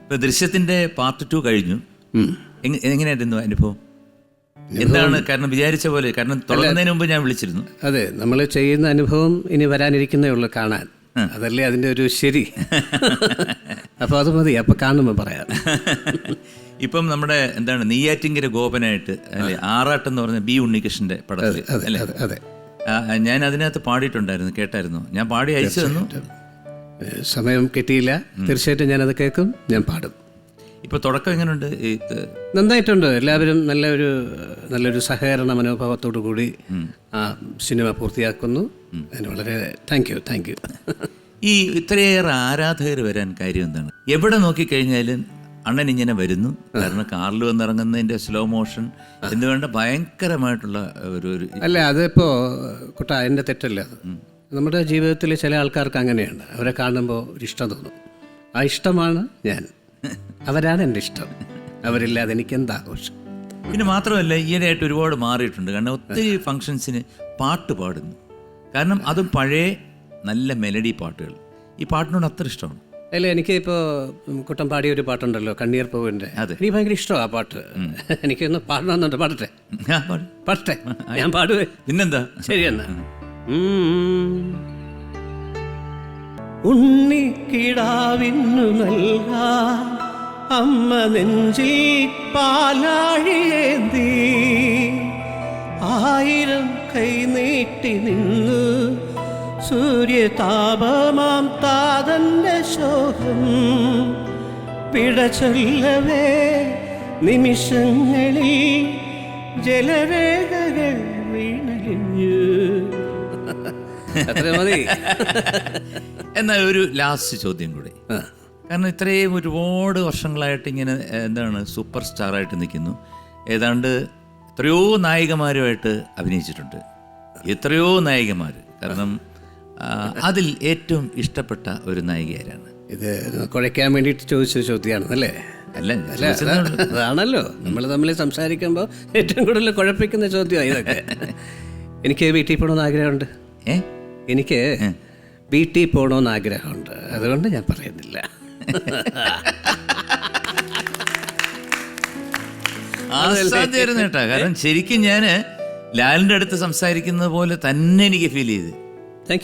ഇപ്പൊ ദൃശ്യത്തിന്റെ പാർട്ട് 2 കഴിഞ്ഞു. എങ്ങനെയായിരുന്നു അനുഭവം? എന്താണ് കാരണം വിചാരിച്ച പോലെ? കാരണം തുടങ്ങുന്നതിന് മുമ്പ് ഞാൻ വിളിച്ചിരുന്നു. അതെ, നമ്മൾ ചെയ്യുന്ന അനുഭവം ഇനി വരാനിരിക്കുന്നേ ഉള്ളൂ കാണാൻ. അതല്ലേ അതിൻ്റെ ഒരു ശരി. അപ്പോൾ അത് മതി, അപ്പോൾ കാണുമ്പോൾ പറയാം. ഇപ്പം നമ്മുടെ എന്താണ് നെയ്യാറ്റിങ്കര ഗോപനായിട്ട് അല്ലെ, ആറാട്ടെന്ന് പറഞ്ഞ ബി ഉണ്ണികൃഷ്ണന്റെ പടത്തിൽ അല്ലേ? അതെ, ഞാൻ അതിനകത്ത് പാടിയിട്ടുണ്ടായിരുന്നു, കേട്ടായിരുന്നു. ഞാൻ പാടി അയച്ചു തന്നു. സമയം കിട്ടിയില്ല. തീർച്ചയായിട്ടും ഞാനത് കേൾക്കും, ഞാൻ പാടും. ഇപ്പൊ തുടക്കം എങ്ങനെയുണ്ട്? നന്നായിട്ടുണ്ട്. എല്ലാവരും നല്ലൊരു സഹകരണ മനോഭാവത്തോടു കൂടി ആ സിനിമ പൂർത്തിയാക്കുന്നു. അതിന് വളരെ താങ്ക് യു. ഈ ഇത്രയേറെ ആരാധകർ വരാൻ കാര്യം എന്താണ്? എവിടെ നോക്കിക്കഴിഞ്ഞാലും അണ്ണൻ ഇങ്ങനെ വരുന്നു. കാരണം കാറിൽ വന്നിറങ്ങുന്നതിന്റെ സ്ലോ മോഷൻ എന്ന് വേണ്ട ഭയങ്കരമായിട്ടുള്ള ഒരു അല്ല, അതിപ്പോ കുട്ടാ എൻ്റെ തെറ്റല്ല. അത് നമ്മുടെ ജീവിതത്തിൽ ചില ആൾക്കാർക്ക് അങ്ങനെയാണ്. അവരെ കാണുമ്പോൾ ഒരു ഇഷ്ടം തോന്നും. ആ ഇഷ്ടമാണ് ഞാൻ. അവരാണ് എൻ്റെ ഇഷ്ടം. അവരില്ലാതെ എനിക്ക് എന്താഘോഷം. പിന്നെ മാത്രമല്ല, ഈയിടെയായിട്ട് ഒരുപാട് മാറിയിട്ടുണ്ട്. കാരണം ഒത്തിരി ഫങ്ഷൻസിന് പാട്ട് പാടുന്നു. കാരണം അതും പഴയ നല്ല മെലഡി പാട്ടുകൾ. ഈ പാട്ടിനോട് അത്ര ഇഷ്ടമാണ്. അല്ല, എനിക്ക് ഇപ്പോൾ കുട്ടൻ പാടിയ ഒരു പാട്ടുണ്ടല്ലോ, കണ്ണീർ പൂവിൻ്റെ. എനിക്ക് ഭയങ്കര ഇഷ്ടമാണ് ആ പാട്ട്. എനിക്കൊന്ന് പാടണമെന്നുണ്ട്. പാടട്ടെ? ഞാൻ പാടുവേ. പിന്നെന്താ? ശരി എന്നാ. ഉണ്ണിക്കിടാവിന്നു നൽകാ അമ്മ നെഞ്ചിൽ പാലാഴിയേന്തി 1000 കൈ നീട്ടി നിന്നു സൂര്യതാപമാം താതന്റെ ശോകം പിട ചൊല്ലവേ നിമിഷങ്ങളിൽ ജലരേഖകൾ വീണലിഞ്ഞു. അത്ര മതി. എന്നാൽ ഒരു ലാസ്റ്റ് ചോദ്യം കൂടി. കാരണം ഇത്രയും ഒരുപാട് വർഷങ്ങളായിട്ട് ഇങ്ങനെ എന്താണ് സൂപ്പർ സ്റ്റാറായിട്ട് നിൽക്കുന്നു. ഏതാണ്ട് എത്രയോ നായികമാരുമായിട്ട് അഭിനയിച്ചിട്ടുണ്ട്. എത്രയോ നായികമാർ. കാരണം അതിൽ ഏറ്റവും ഇഷ്ടപ്പെട്ട ഒരു നായിക ആരാണ്? ഇത് കുഴയ്ക്കാൻ വേണ്ടിയിട്ട് ചോദിച്ച ചോദ്യമാണ് അല്ലേ? അല്ല, അതാണല്ലോ നമ്മൾ തമ്മിൽ സംസാരിക്കുമ്പോൾ ഏറ്റവും കൂടുതൽ കുഴപ്പിക്കുന്ന ചോദ്യമാണ് ഇതൊക്കെ. എനിക്ക് വീട്ടിൽ പോകണമെന്ന് ആഗ്രഹമുണ്ട്. എനിക്ക് വീട്ടിൽ പോകണമെന്ന് ആഗ്രഹമുണ്ട്. അതുകൊണ്ട് ഞാൻ പറയുന്നില്ല. കേട്ടാ. കാരണം ശരിക്കും ഞാൻ ലാലിൻ്റെ അടുത്ത് സംസാരിക്കുന്നത് പോലെ തന്നെ എനിക്ക് ഫീൽ ചെയ്ത്. Thank you.